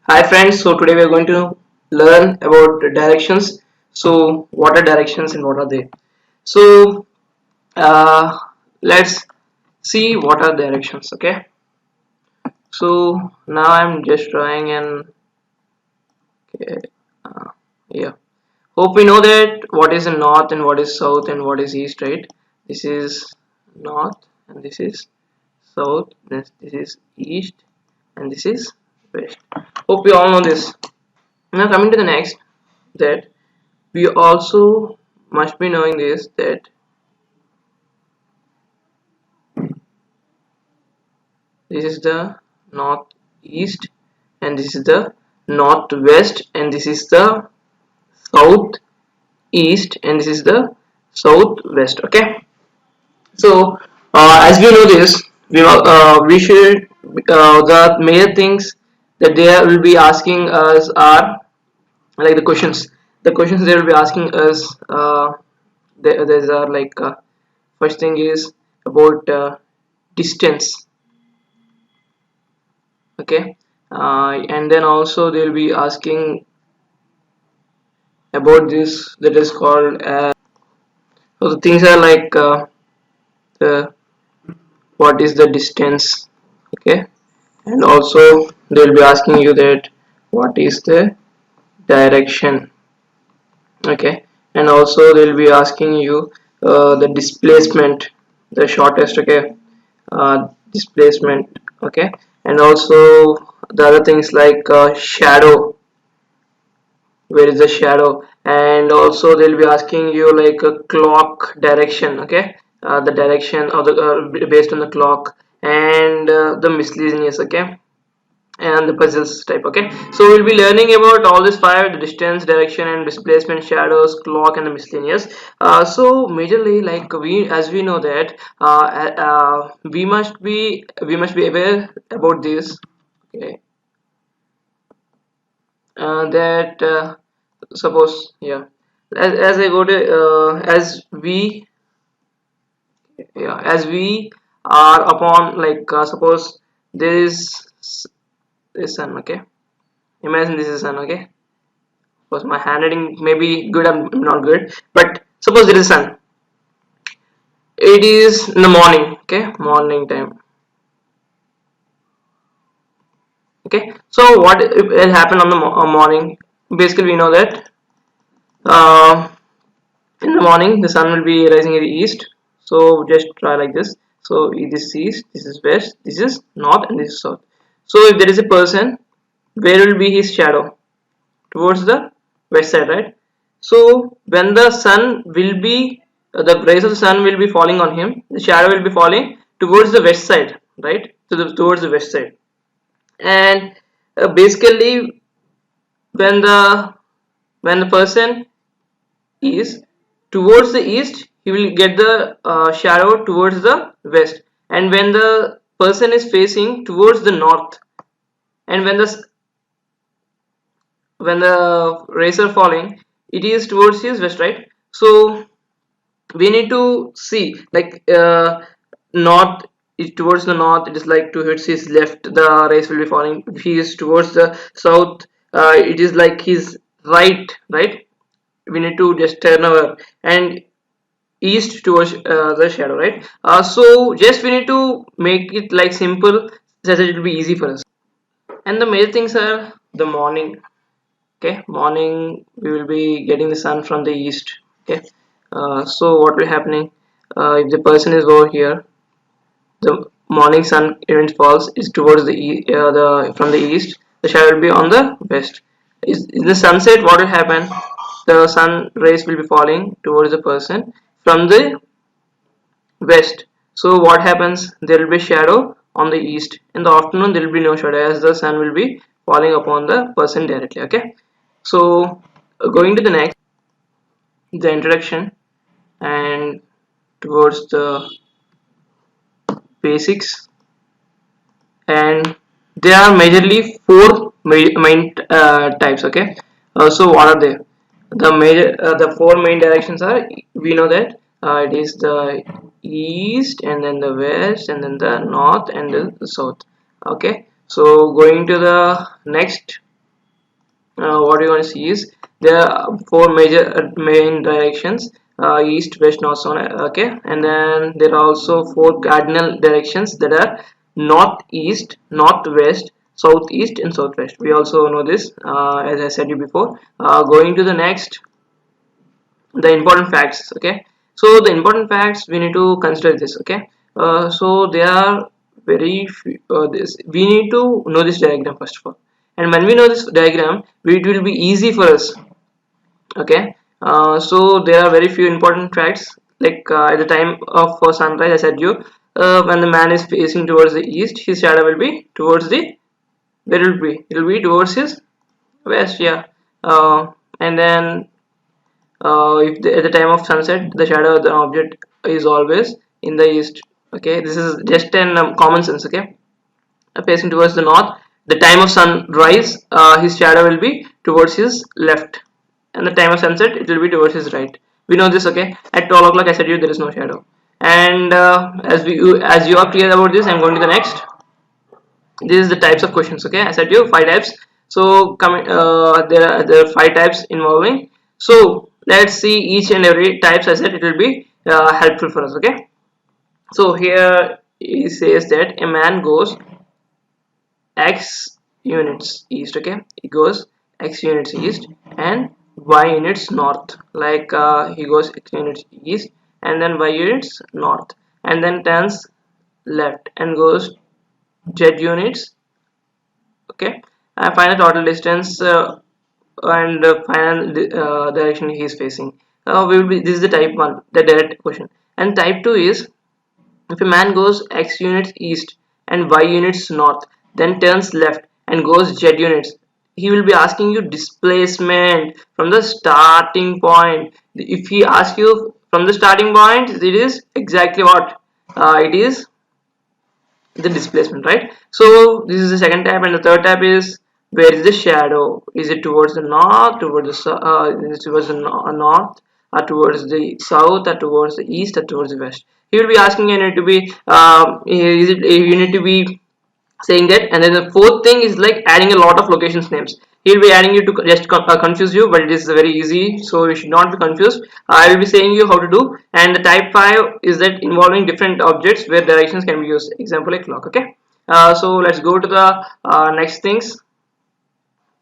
Hi friends, so today we are going to learn about directions. So what are directions and what are they? So uh, let's see what are directions. Okay. So now I'm just drawing an okay, uh, yeah. Hope we know that what is north and what is south and what is east, right? This is north and this is south. This is east and this is west. Hope we all know this. Now coming to the next, that we also must be knowing this, that this is the northeast and this is the northwest and this is the southeast and this is the southwest. Okay, so as we know this, we should the major things that they will be asking us are like the questions they will be asking us. These are like first thing is about distance. Okay, and then also they'll be asking about this that is called so the things are like the what is the distance. Okay, and also they'll be asking you that what is the direction. Okay, and also they'll be asking you the displacement, the shortest. Okay, displacement. Okay, and also the other things like shadow, where is the shadow, and also they'll be asking you like a clock direction. Okay, the direction of the based on the clock, and the miscellaneous. Okay, and the puzzles type. Okay, so we'll be learning about all these five: the distance, direction, and displacement, shadows, clock, and the miscellaneous. So majorly, like we as we know that we must be aware about this. Okay, that suppose, yeah, as I go to as we are upon, like suppose there is this sun. Okay, imagine this is sun. Okay, suppose my handwriting may be good, I'm not good, but suppose there is sun. It is in the morning. Okay, morning time. Okay, so what will happen on the morning? Basically we know that uh, in the morning the sun will be rising in the east. So just try like this. So this is east, this is west, this is north, and this is south. So if there is a person, where will be his shadow? Towards the west side, right? So when the sun will be the rays of the sun will be falling on him, the shadow will be falling towards the west side, right? Towards the west side. And basically when the person is towards the east, he will get the shadow towards the west. And when the person is facing towards the north, and when the rays are falling, it is towards his west, right? So we need to see like north is towards the north, it is like towards his left the rays will be falling. If he is towards the south, it is like his right. We need to just turn over, and east towards the shadow, right? So just we need to make it like simple so that it will be easy for us. And the major things are the morning. Okay, morning we will be getting the sun from the east. Okay, so what will happening, if the person is over here, the morning sun event falls is towards the from the east, the shadow will be on the west. In the sunset, what will happen, the sun rays will be falling towards the person from the west. So what happens, there will be shadow on the east. In the afternoon there will be no shadow as the sun will be falling upon the person directly. Okay, so going to the next, the introduction and towards the basics. And there are majorly four main types. Okay, so what are they? The four main directions are, we know that it is the east and then the west and then the north and then the south. Okay, so going to the next, what you want to see is there are four major main directions, east, west, north, south, okay, and then there are also four cardinal directions that are northeast, northwest, southeast, and southwest. We also know this, as I said you before. Going to the next, the important facts. Okay, so the important facts we need to consider this. Okay, so there are very few, this we need to know this diagram first of all, and when we know this diagram it will be easy for us. Okay, so there are very few important facts, like at the time of sunrise, I said you, when the man is facing towards the east, his shadow will be towards the, where it will be towards his west. Yeah, and then if at the time of sunset the shadow of the object is always in the east. Okay, this is just an common sense. Okay, facing towards the north, the time of sunrise, his shadow will be towards his left, and the time of sunset it will be towards his right. We know this. Okay, at 12 o'clock I said you there is no shadow. And as you are clear about this, I'm going to the next. This is the types of questions. Okay, I said you five types. So coming, there are five types involving. So let's see each and every types. I said it will be helpful for us. Okay, so here he says that a man goes x units east. Okay, he goes x units east and y units north. Like he goes x units east and then y units north, and then turns left and goes z units. Okay, and find the total distance and final direction he is facing. We will be, this is the type 1, the direct question. And type 2 is, if a man goes x units east and y units north, then turns left and goes z units, he will be asking you displacement from the starting point. If he asks you from the starting point, it is exactly what it is, the displacement, right? So this is the second tab, and the third tab is, where is the shadow? Is it towards the north, towards the is it towards the north, or towards the south, or towards the east, or towards the west? He will be asking you need to be is it, you need to be saying that. And then the fourth thing is like adding a lot of locations names. He'll be adding you to just confuse you, but it is very easy, so you should not be confused. I will be saying you how to do. And the type 5 is that involving different objects where directions can be used, example like clock. Okay, so let's go to the next things.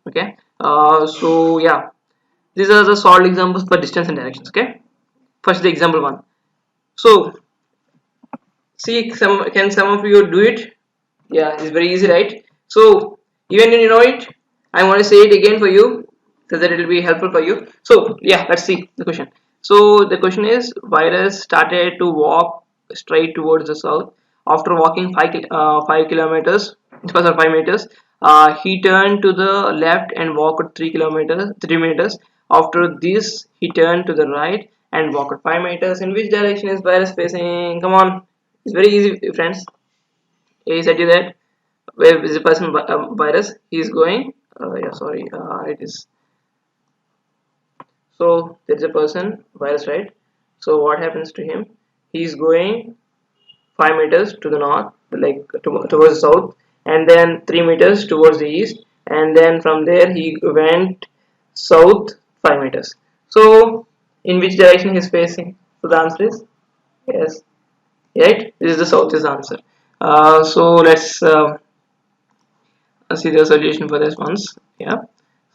Okay, so yeah, these are the solved examples for distance and directions. Okay, first the example one. So see, some of you do it? Yeah, it's very easy, right? So even when you know it, I want to say it again for you so that it will be helpful for you. So yeah, let's see the question. So the question is, virus started to walk straight towards the south. After walking 5 kilometers, because of 5 meters, he turned to the left and walked 3 kilometers, 3 meters. After this, he turned to the right and walked 5 meters. In which direction is virus facing? Come on, it's very easy, friends. He said you that where is the person virus he is going. Yeah, sorry, it is, so there is a person virus, right? So what happens to him? He is going 5 meters to the north, like towards the south, and then 3 meters towards the east, and then from there he went south 5 meters. So in which direction he is facing? So the answer is yes, right, this is the south is the answer. So let's see the solution for this once. Yeah,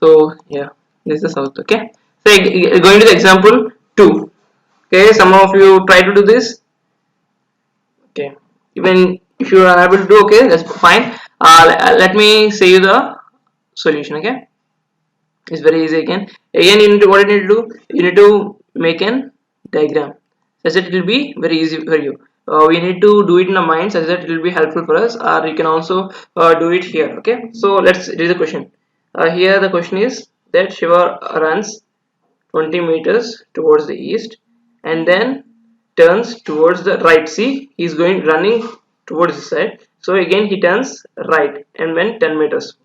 so yeah, this is the south. Okay, so going to the example 2. Okay, some of you try to do this. Okay, even if you are unable to do, okay, that's fine. Let me say you the solution. Okay, it's very easy. Again you need to, what you need to do, you need to make an diagram such that it will be very easy for you. We need to do it in a mind such that it will be helpful for us, or you can also do it here. Okay, so let's read the question. Here the question is that Shiva runs 20 meters towards the east and then turns towards the right. See, he's going running towards the side, so again he turns right and went 10 meters.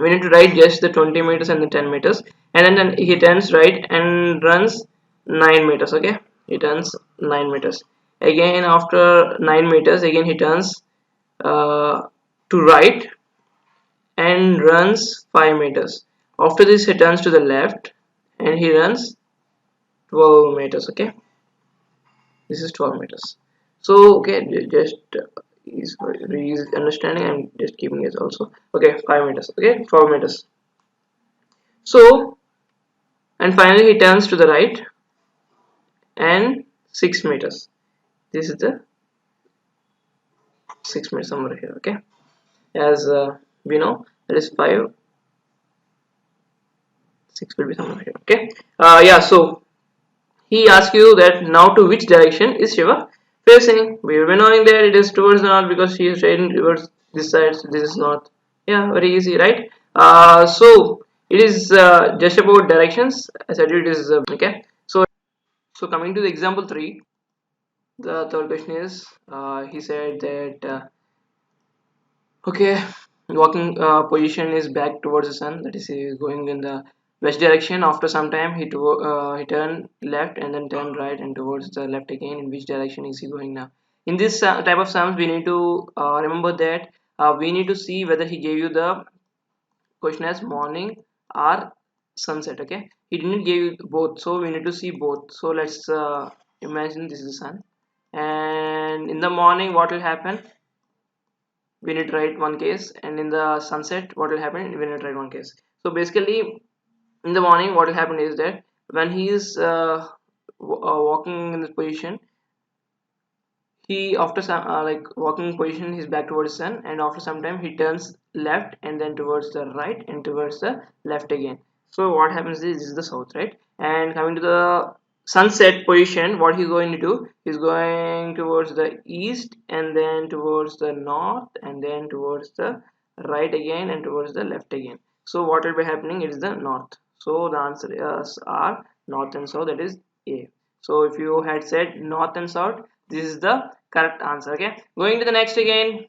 We need to write just the 20 meters and the 10 meters, and then he turns right and runs 9 meters. Okay, he turns 9 meters again. After 9 meters again he turns to right and runs 5 meters. After this he turns to the left and he runs 12 meters. Okay, this is 12 meters. So okay, just he's understanding. I'm just keeping it also. Okay, 5 meters. Okay, 12 meters. So and finally he turns to the right and 6 meters. This is the 6 meters somewhere here. Okay, as we know that is 5, 6 will be somewhere here. Okay, yeah. So he asks you that now to which direction is Shiva facing. We will be knowing that it is towards the north because he is heading towards this side. So this is north. Yeah, very easy, right? So it is just about directions. I said it is okay. So coming to the example 3, the third question is he said that okay, walking position is back towards the sun. That is, he is going in the west direction. After some time, he turned left and then turned right and towards the left again. In which direction is he going now? In this type of sums, we need to remember that we need to see whether he gave you the question as morning or sunset. Okay, he didn't give you both, so we need to see both. So let's imagine this is the sun, and in the morning, what will happen? We need to write one case, and in the sunset what will happen, we need to write one case. So basically in the morning what will happen is that when he is walking in this position, he after some like walking position he's back towards the sun, and after some time he turns left and then towards the right and towards the left again. So what happens is this is the south, right? And coming to the sunset position, what he's going to do, he's going towards the east and then towards the north and then towards the right again and towards the left again. So what will be happening is the north. So the answer is are north and south, that is A. So if you had said north and south, this is the correct answer. Okay, going to the next again.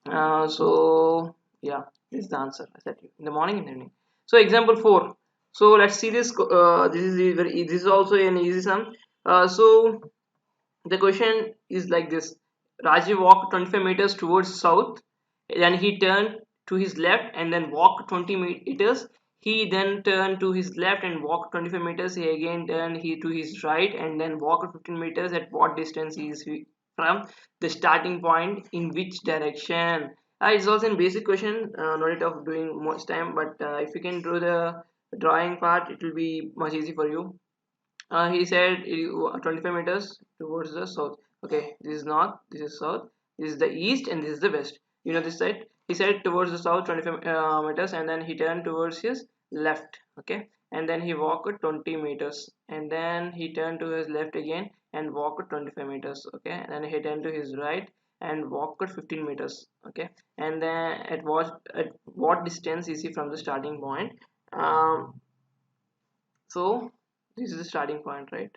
So yeah, this is the answer I said in the morning and evening. So example 4. So let's see this. This is this is also an easy sum. So the question is like this: Rajiv walked 25 meters towards south, then he turned to his left and then walked 20 meters. He then turned to his left and walked 25 meters. He again turned to his right and then walked 15 meters. At what distance is he from the starting point? In which direction? It's also a basic question, no need of doing much time, but if you can do the drawing part, it will be much easy for you. He said 25 meters towards the south. Okay, this is north, this is south, this is the east, and this is the west. You know this side. He said towards the south 25 meters, and then he turned towards his left. Okay, and then he walked 20 meters, and then he turned to his left again and walked 25 meters. Okay, and then he turned to his right and walked 15 meters. Okay, and then at what distance is he from the starting point? So this is the starting point, right?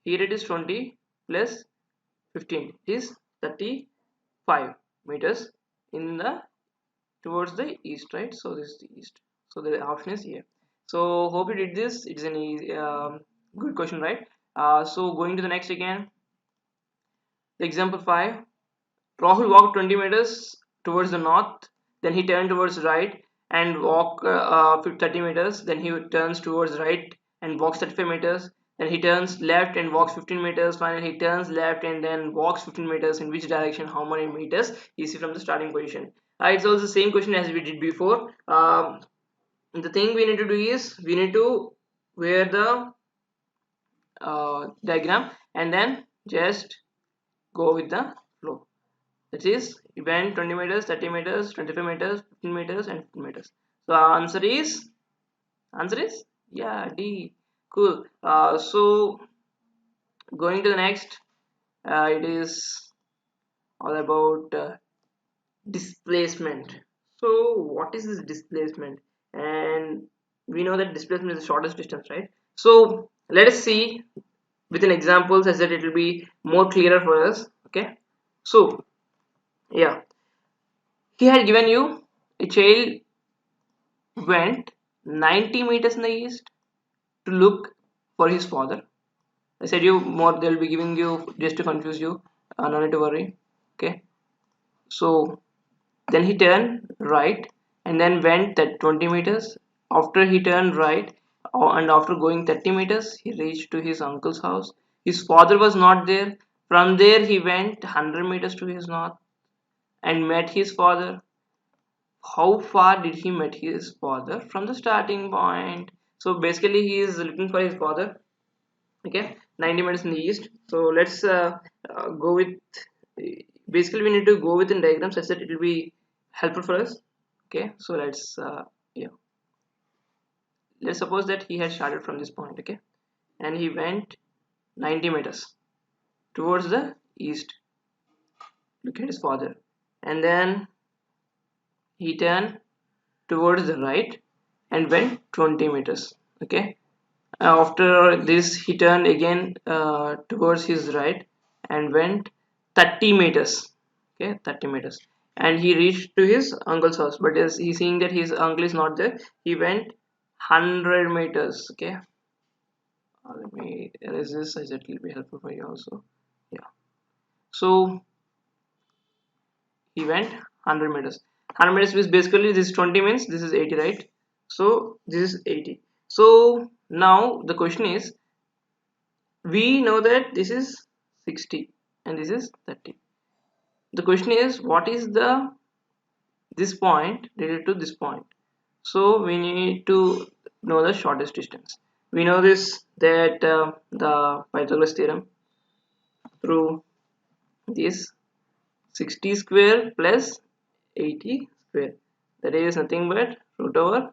Here it is 20 plus 15 is 35 meters in the towards the east, right? So this is the east. So the option is here. So hope you did this. It's an easy, good question, right? So going to the next again. The example 5. Rahul walked 20 meters towards the north, then he turned towards right and walk 30 meters, then he turns towards right and walks 35 meters, then he turns left and walks 15 meters, finally he turns left and then walks 15 meters. In which direction, how many meters is he from the starting position? It's also the same question as we did before. The thing we need to do is we need to wear the diagram and then just go with the flow. That is, it went 20 meters, 30 meters, 25 meters, 15 meters, and 15 meters. So our answer is yeah, D. Cool. So going to the next, it is all about displacement. So what is this displacement? And we know that displacement is the shortest distance, right? So let us see with an example such that it will be more clearer for us. Okay. So yeah, he had given you a child went 90 meters in the east to look for his father. I said you more, they'll be giving you just to confuse you. No need to worry. Okay. So then he turned right and then went that 20 meters After he turned right, and after going 30 meters, he reached to his uncle's house. His father was not there. From there, he went 100 meters to his north and met his father. How far did he met his father from the starting point? So basically, he is looking for his father. Okay, 90 meters in the east. So let's go with. Basically, we need to go with in diagram such that it will be helpful for us. Okay, so yeah, let's suppose that he had started from this point. Okay, and he went 90 meters towards the east. Look at his father, and then he turned towards the right and went 20 meters. Okay, after this he turned again towards his right and went 30 meters. Okay, 30 meters, and he reached to his uncle's house, but as he's seeing that his uncle is not there, he went 100 meters. Okay, let me erase this as it will be helpful for you also. Yeah, so he went 100 meters. 100 meters is basically this 20 means this is 80, right? So this is 80. So now the question is, we know that this is 60 and this is 30. The question is, what is the this point related to this point? So we need to know the shortest distance. We know this that the Pythagoras theorem through this 60 square plus 80 square, that is nothing but root over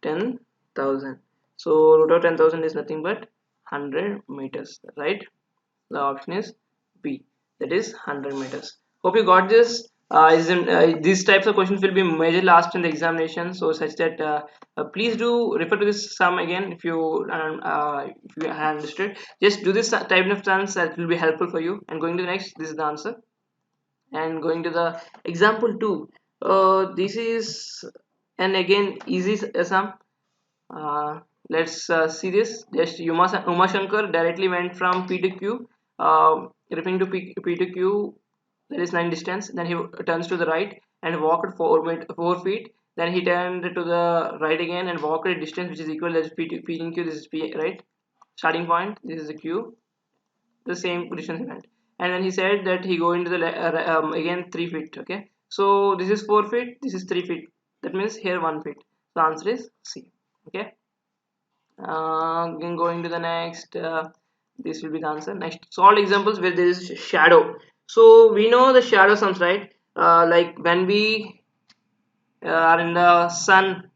10,000. So root over 10,000 is nothing but 100 meters, right? The option is B, that is 100 meters. Hope you got this. These types of questions will be majorly asked in the examination, so such that please do refer to this sum again if you have understood. Just do this type of sums, that will be helpful for you. And going to the next, this is the answer. And going to the example 2, this is and again easy sum. Let's see this. Just Uma Shankar directly went from P to Q, referring to P to Q, that is 9 distance. Then he turns to the right and walked 4 feet. Then he turned to the right again and walked a distance which is equal as P in Q. This is P, right? Starting point. This is the Q, the same distance he went. And then he said that he go into the again 3 feet. Okay, so this is 4 feet, this is 3 feet. That means here 1 feet. The answer is C. Okay. Going to the next, this will be the answer. Next, solve examples where there is shadow. So we know the shadow sums, right? Like when we are in the sun,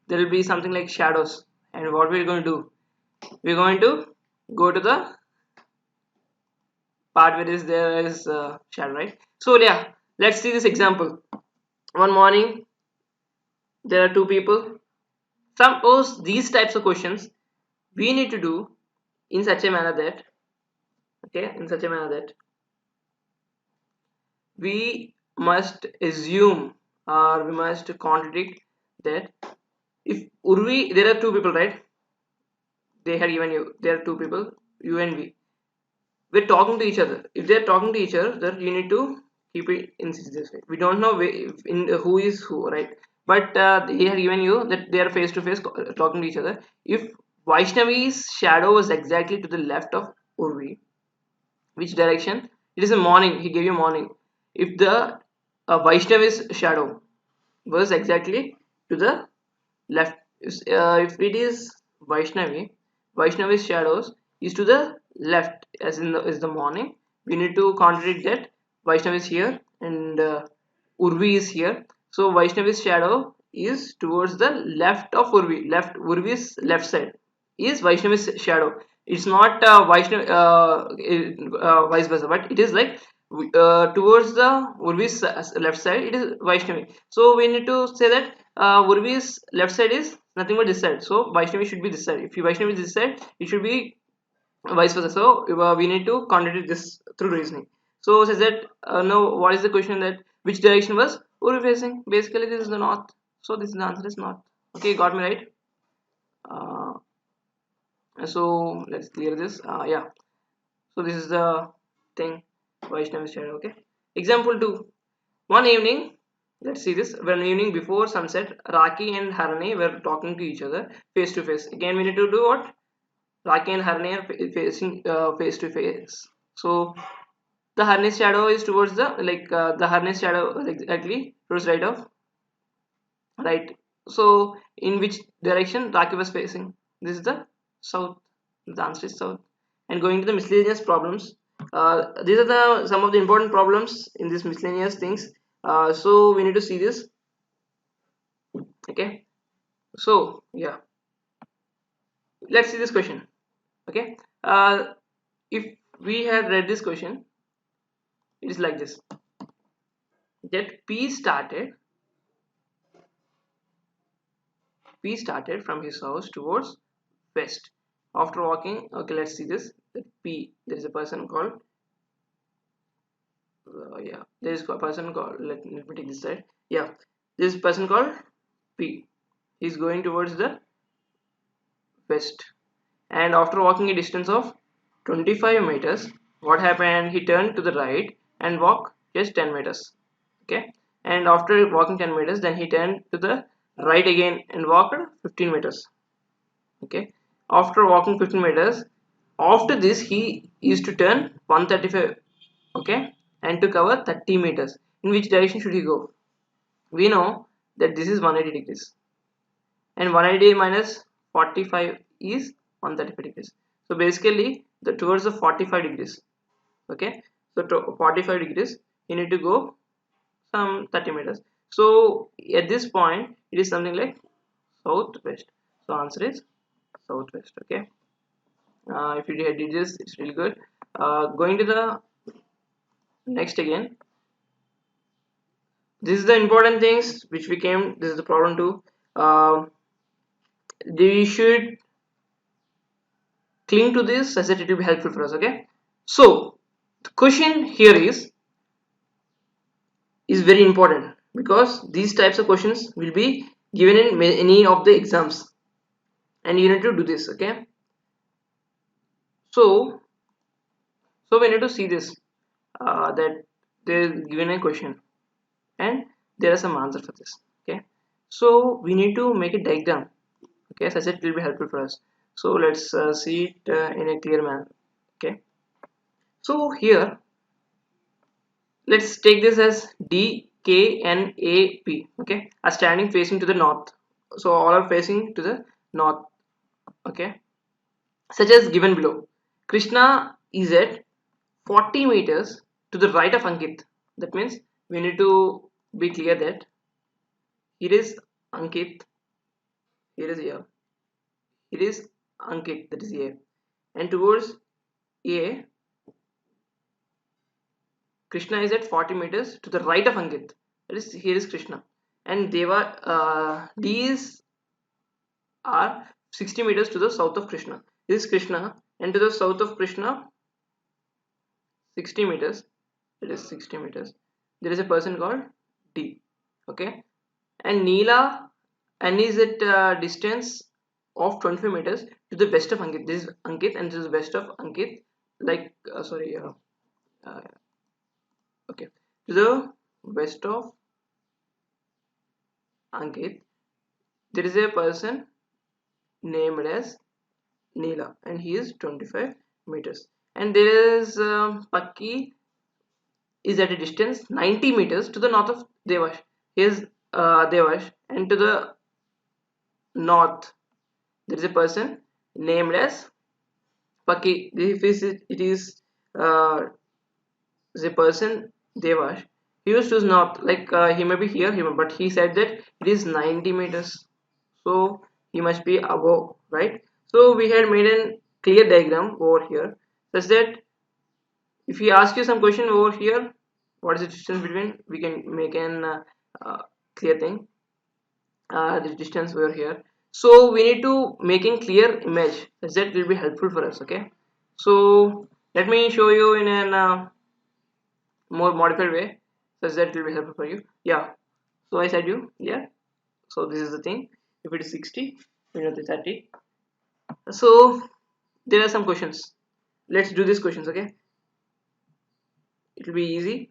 there will be something like shadows. And what we're going to do? We're going to go to the part where there is shadow, right? So yeah, let's see this example. One morning, there are two people. Suppose these types of questions we need to do in such a manner that, okay, in such a manner that we must assume or we must contradict that if Urvi, there are two people, right? They had given you, there are two people, you and we. We're talking to each other. If they're talking to each other, then you need to keep it in this way. We don't know who is who, right? But they have given you that they are face to face talking to each other. If Vaishnavi's shadow was exactly to the left of Urvi, which direction? It is a morning. He gave you morning. If the Vaishnavi's shadow was exactly to the left, if it is Vaishnavi, Vaishnavi's shadows is to the left, as in is the morning. We need to contradict that Vaishnavi is here and Urvi is here. So Vaishnavi's shadow is towards the left of Urvi. Left, Urvi's left side is Vaishnavi's shadow. It's not Vaishnav vice versa, but it is like towards the Urvi's left side. It is Vaishnavi. So we need to say that Urvi's left side is nothing but this side. So Vaishnavi should be this side. If Vaishnavi is this side, it should be vice versa. So we need to contradict this through reasoning. So says that now what is the question, that which direction was Urvi facing? Basically this is the north. So this is the answer is north. Okay, got me right. Uh, so let's clear this. Yeah. So this is the thing, Vaishnavi shadow. Okay. Example 2. One evening, Let's see this. One evening before sunset, Raki and Harane were talking to each other face to face. Again, we need to do what? Raki and Harane are facing face to face. So the Harane shadow is towards the the Harane shadow exactly towards right. So in which direction Raki was facing? This is the south. The answer is south. And going to the miscellaneous problems. These are the some of the important problems in these miscellaneous things. So we need to see this. Okay. So yeah, let's see this question. Okay. If we had read this question, it is like this: that P started from his house towards west. After walking, okay, let's see this. That P, there is a person called yeah, there is a person called. Let me take this side. Yeah, this person called P. He's going towards the west, and after walking a distance of 25 meters, what happened? He turned to the right and walked just 10 meters. Okay, and after walking 10 meters, then he turned to the right again and walked 15 meters. Okay, after walking 15 meters, after this he used to turn 135. Okay, and to cover 30 meters. In which direction should he go? We know that this is 180 degrees, and 180 minus 45 is 135 degrees. So basically the towards the 45 degrees. Okay, so to 45 degrees you need to go some 30 meters. So at this point it is something like southwest. So answer is southwest. Okay, if you did this, it's really good. Going to the next again, this is the important things which we came. This is the problem too. We should cling to this as it will be helpful for us. Okay, so the question here is very important because these types of questions will be given in many of the exams, and you need to do this. Okay, so we need to see this, that they are given a question and there are some answers for this. Okay, so we need to make a diagram. Okay, as I said, it will be helpful for us. So let's see it in a clear manner. Okay, so here let's take this as D K N A P. Okay, are standing facing to the north, so all are facing to the north. Okay, such as given below. Krishna is at 40 meters to the right of Ankit. That means we need to be clear that here is Ankit, here is here, here is Ankit, that is A, and towards A, Krishna is at 40 meters to the right of Ankit. That is, here is Krishna, and Deva, these are 60 meters to the south of Krishna. This is Krishna, and to the south of Krishna, 60 meters. It is 60 meters. There is a person called D. Okay, and Neela and is at distance of 25 meters to the west of Ankit. This is Ankit, and this is west of Ankit. Like sorry, uh, okay, to the west of Ankit, there is a person named as Neela, and he is 25 meters. And there is Pakki is at a distance 90 meters to the north of Devash. He is Devash, and to the north there is a person named as Paki. If it is the person Devash, he used to choose north. Like he may be here, but he said that it is 90 meters. So he must be above, right? So we had made a clear diagram over here, such that if he asks you some question over here, what is the distance between? We can make an clear thing. The distance over here. So we need to make a clear image, as that will be helpful for us. Okay. So let me show you in an more modified way, such that will be helpful for you. Yeah. So I said you, yeah. So this is the thing. If it is 60, we know the 30. So there are some questions. Let's do these questions. Okay. It will be easy.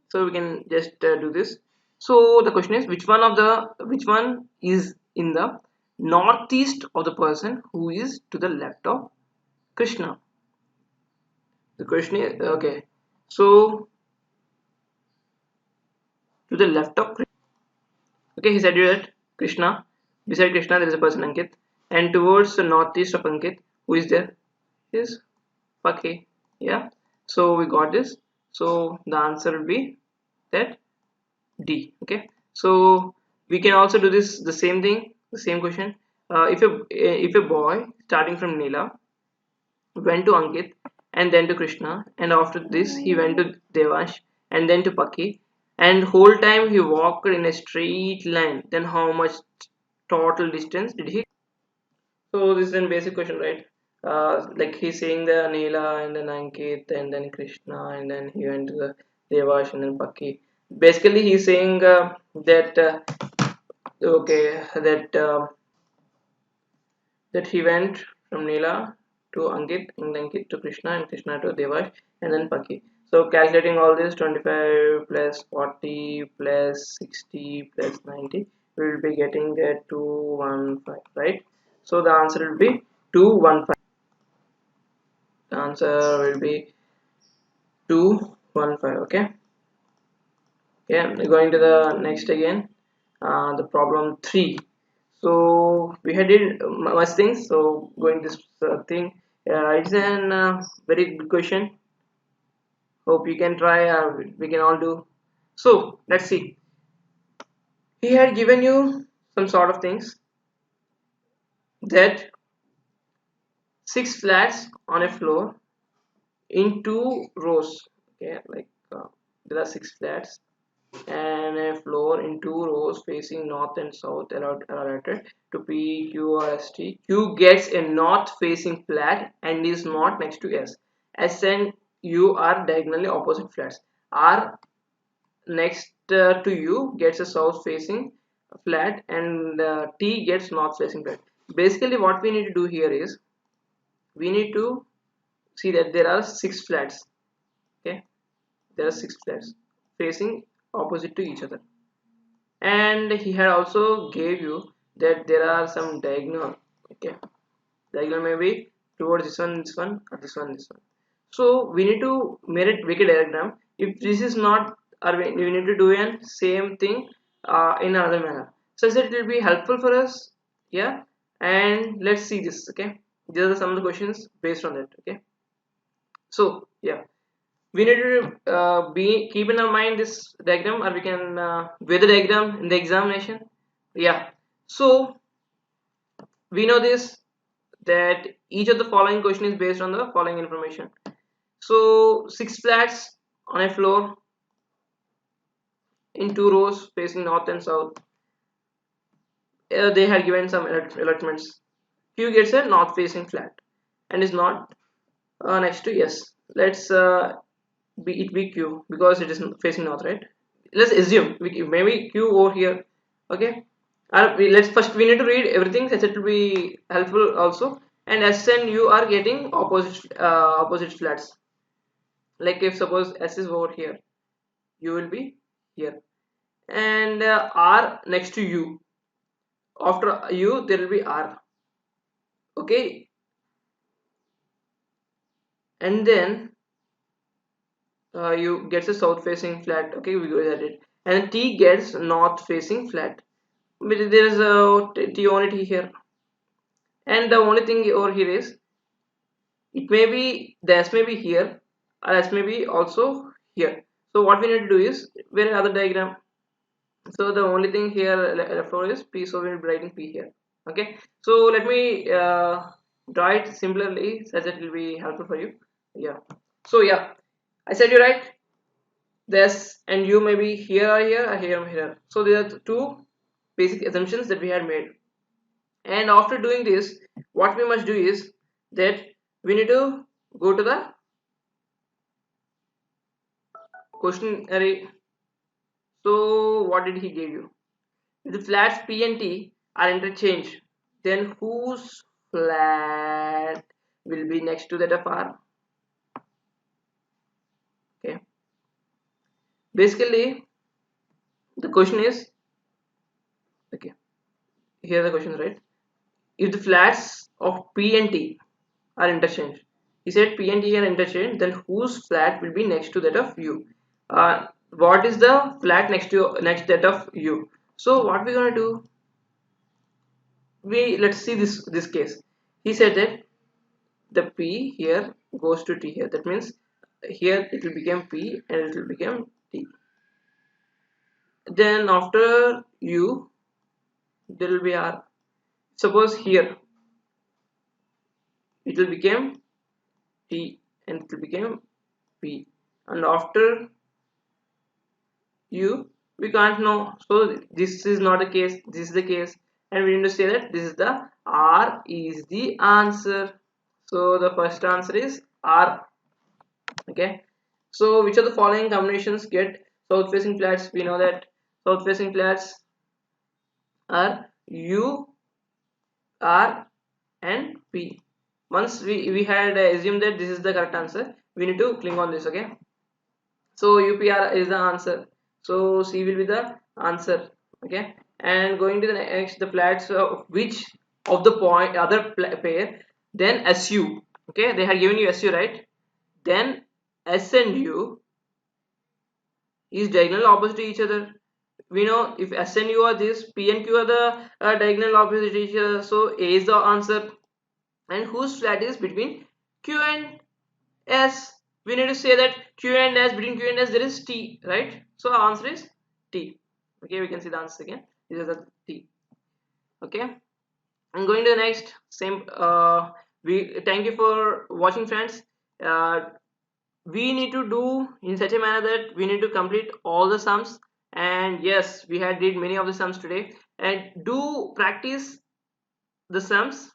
So we can just do this. So the question is, which one is in the northeast of the person who is to the left of Krishna? The question is, okay. So to the left of Krishna. Okay, he said you that Krishna. Beside Krishna, there is a person Ankit, and towards the northeast of Ankit, who is there? Is Pake. Yeah. So we got this. So the answer will be that D. Okay. So we can also do this the same thing, the same question. If a boy starting from Neela went to Ankit and then to Krishna, and after this he went to Devansh and then to Paki, and whole time he walked in a straight line, then how much total distance did he? So this is a basic question, right? Like he's saying the Neela and then Ankit and then Krishna and then he went to the Devash and then Paki. Basically, he's saying that okay that he went from Neela to Ankit and Ankit to Krishna and Krishna to Devash and then Paki. So calculating all this 25 plus 40 plus 60 plus 90, we will be getting that 215, right? So the answer will be 215. The answer will be 215. Okay. Okay. Going to the next again. The problem 3. So we had did much things. So going this thing, it's an very good question. Hope you can try. We can all do. So let's see. He had given you some sort of things that six flats on a floor in two rows. Okay, like there are six flats and a floor in two rows facing north and south allotted to P, Q or ST. Q gets a north facing flat and is not next to S. S and U are diagonally opposite flats. R next to U gets a south facing flat and T gets north facing flat. Basically what we need to do here is we need to see that there are six flats. Okay, there are six flats facing opposite to each other, and he had also gave you that there are some diagonal. Okay, diagonal may be towards this one or this one. So we need to make a diagram. If this is not, or we need to do a same thing in another manner such that it will be helpful for us. Yeah, and let's see this. Okay, these are some of the questions based on that. Okay, so yeah, we need to be keep in our mind this diagram, or we can weigh the diagram in the examination. Yeah, so we know this, that each of the following question is based on the following information. So six flats on a floor in two rows facing north and south. They had given some allotments. Q gets a north facing flat and is not next to S. Let's be it be Q because it is facing north, right? Let's assume maybe Q over here. Okay. Let's first we need to read everything such it will be helpful also. And S and U are getting opposite flats. Like if suppose S is over here, U will be here, and R next to U. After U there will be R. Okay, and then U gets a south facing flat. Okay, we go at it, and T gets north facing flat. But there is a T only T here, and the only thing over here is it may be the S may be here, or S may be also here. So what we need to do is we're another diagram. So the only thing here left over is P, so we'll be writing P here. Okay, so let me draw it similarly such that it will be helpful for you. Yeah, so yeah, I said you right. This and you may be here or here or here or here. So there are two basic assumptions that we had made, and after doing this what we must do is that we need to go to the questionnaire. So what did he give you? If the flats P and T are interchanged, then whose flat will be next to that of R? Okay. Basically, The question is, okay, here the question is, right? If the flats of P and T are interchanged, he said P and T are interchanged, then whose flat will be next to that of U? What is the flat next that of U? So what we're gonna do? Let's see this case. He said that the P here goes to T here. That means here it will become P and it will become T. Then after U, there will be R. Suppose here it will become T and it will become P, and after U we can't know. So this is not a case. This is the case, and we need to say that this is the R is the answer. So the first answer is R. Okay. So which of the following combinations get south facing flats? We know that south facing flats are U, R and P. Once we had assumed that this is the correct answer, we need to click on this. Okay. So UPR is the answer. So C will be the answer. Okay. And going to the next, the flats of which of the point other pair, then SU. Okay, they had given you SU, right? Then S and U is diagonal opposite to each other. We know if S and U are this, P and Q are the diagonal opposite to each other. So A is the answer. And whose flat is between Q and S? We need to say that Q and S, between Q and S there is T, right? So our answer is T. Okay, we can see the answer again. This is the T. Okay, I'm going to the next same. We thank you for watching, friends. Uh, we need to do in such a manner that we need to complete all the sums, and yes, we had did many of the sums today, and do practice the sums